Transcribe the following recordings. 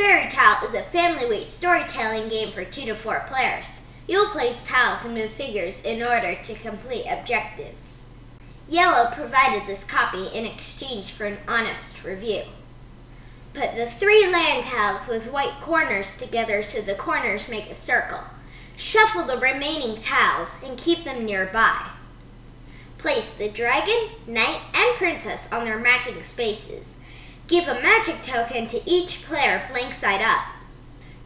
Fairy Tile is a family-weight storytelling game for 2 to 4 players. You'll place tiles and move figures in order to complete objectives. Yellow provided this copy in exchange for an honest review. Put the 3 land tiles with white corners together so the corners make a circle. Shuffle the remaining tiles and keep them nearby. Place the dragon, knight, and princess on their matching spaces. Give a magic token to each player blank side up.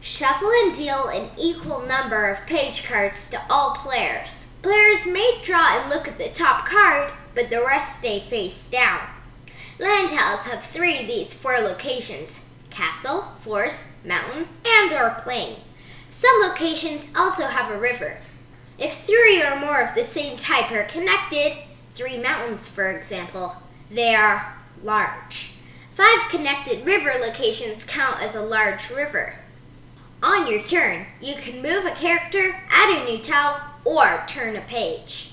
Shuffle and deal an equal number of page cards to all players. Players may draw and look at the top card, but the rest stay face down. Land tiles have 3 of these 4 locations: castle, forest, mountain, and/or plain. Some locations also have a river. If 3 or more of the same type are connected, 3 mountains for example, they are large. 5 connected river locations count as a large river. On your turn, you can move a character, add a new tile, or turn a page.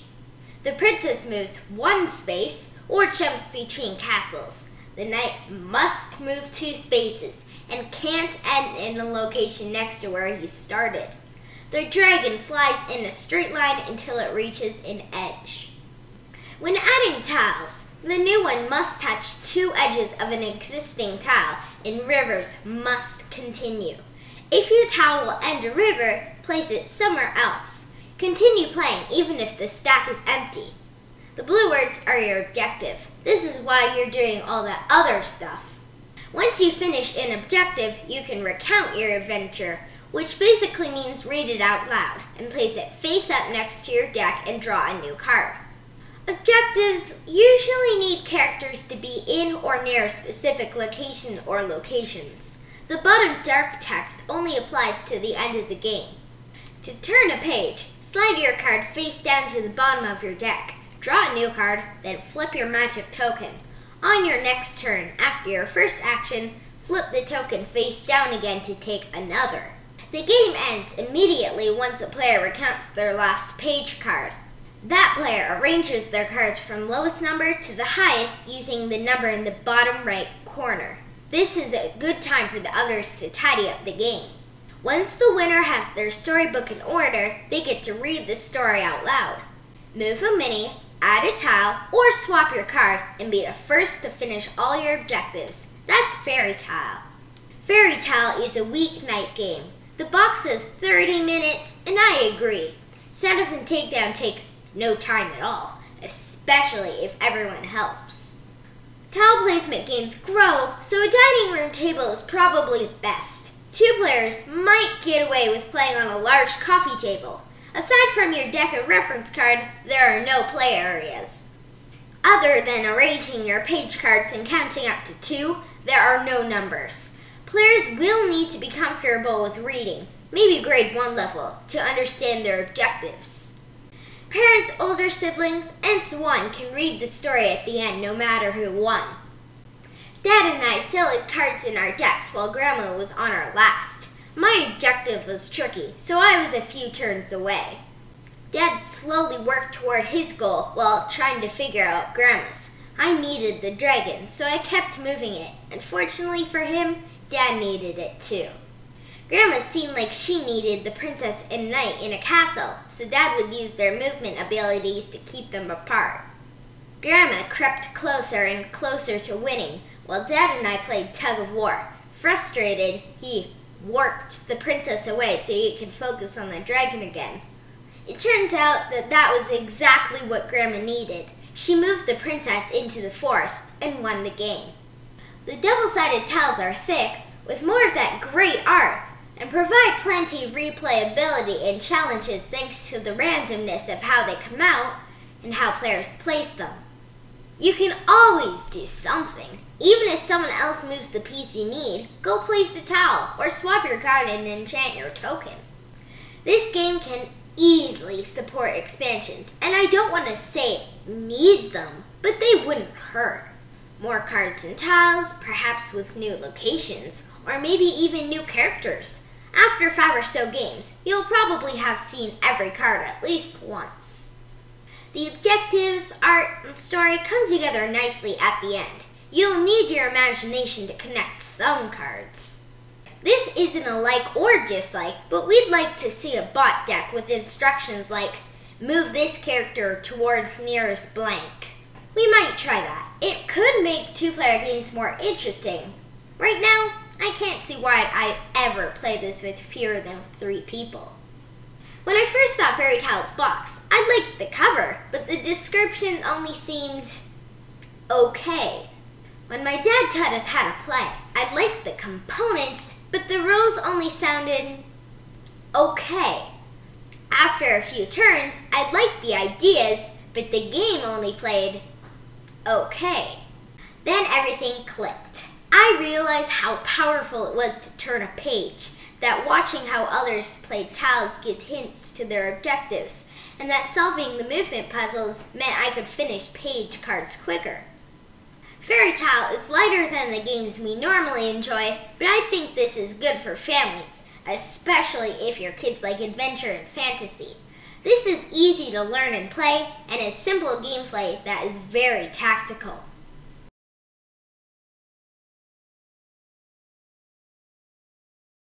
The princess moves 1 space or jumps between castles. The knight must move 2 spaces and can't end in the location next to where he started. The dragon flies in a straight line until it reaches an edge. When adding tiles, the new one must touch 2 edges of an existing tile, and rivers must continue. If your tile will end a river, place it somewhere else. Continue playing even if the stack is empty. The blue words are your objective. This is why you're doing all that other stuff. Once you finish an objective, you can recount your adventure, which basically means read it out loud and place it face up next to your deck and draw a new card. Objectives usually need characters to be in or near a specific location or locations. The bottom dark text only applies to the end of the game. To turn a page, slide your card face down to the bottom of your deck. Draw a new card, then flip your magic token. On your next turn, after your first action, flip the token face down again to take another. The game ends immediately once a player recounts their last page card. That player arranges their cards from lowest number to the highest using the number in the bottom right corner. This is a good time for the others to tidy up the game. Once the winner has their storybook in order, they get to read the story out loud. Move a mini, add a tile, or swap your card and be the first to finish all your objectives. That's Fairy Tile. Fairy Tile is a weeknight game. The box says 30 minutes, and I agree. Setup and takedown take no time at all, especially if everyone helps. Tile placement games grow, so a dining room table is probably best. 2 players might get away with playing on a large coffee table. Aside from your deck and reference card, there are no play areas. Other than arranging your page cards and counting up to 2, there are no numbers. Players will need to be comfortable with reading, maybe grade 1 level, to understand their objectives. Parents, older siblings, and so on can read the story at the end no matter who won. Dad and I still had cards in our decks while Grandma was on our last. My objective was tricky, so I was a few turns away. Dad slowly worked toward his goal while trying to figure out Grandma's. I needed the dragon, so I kept moving it. Unfortunately for him, Dad needed it too. Grandma seemed like she needed the princess and knight in a castle, so Dad would use their movement abilities to keep them apart. Grandma crept closer and closer to winning, while Dad and I played tug of war. Frustrated, he warped the princess away so he could focus on the dragon again. It turns out that was exactly what Grandma needed. She moved the princess into the forest and won the game. The double-sided tiles are thick, with more of that great art, and provide plenty of replayability and challenges thanks to the randomness of how they come out and how players place them. You can always do something. Even if someone else moves the piece you need, go place the tile or swap your card and enchant your token. This game can easily support expansions, and I don't want to say it needs them, but they wouldn't hurt. More cards and tiles, perhaps with new locations, or maybe even new characters. After 5 or so games, you'll probably have seen every card at least once. The objectives, art, and story come together nicely at the end. You'll need your imagination to connect some cards. This isn't a like or dislike, but we'd like to see a bot deck with instructions like, move this character towards nearest blank. We might try that. It could make two-player games more interesting. Right now, I can't see why I'd ever play this with fewer than 3 people. When I first saw Fairy Tale's box, I liked the cover, but the description only seemed okay. When my dad taught us how to play, I liked the components, but the rules only sounded okay. After a few turns, I liked the ideas, but the game only played okay. Then everything clicked. I realized how powerful it was to turn a page, that watching how others played tiles gives hints to their objectives, and that solving the movement puzzles meant I could finish page cards quicker. Fairy Tale is lighter than the games we normally enjoy, but I think this is good for families, especially if your kids like adventure and fantasy. This is easy to learn and play, and is simple gameplay that is very tactical.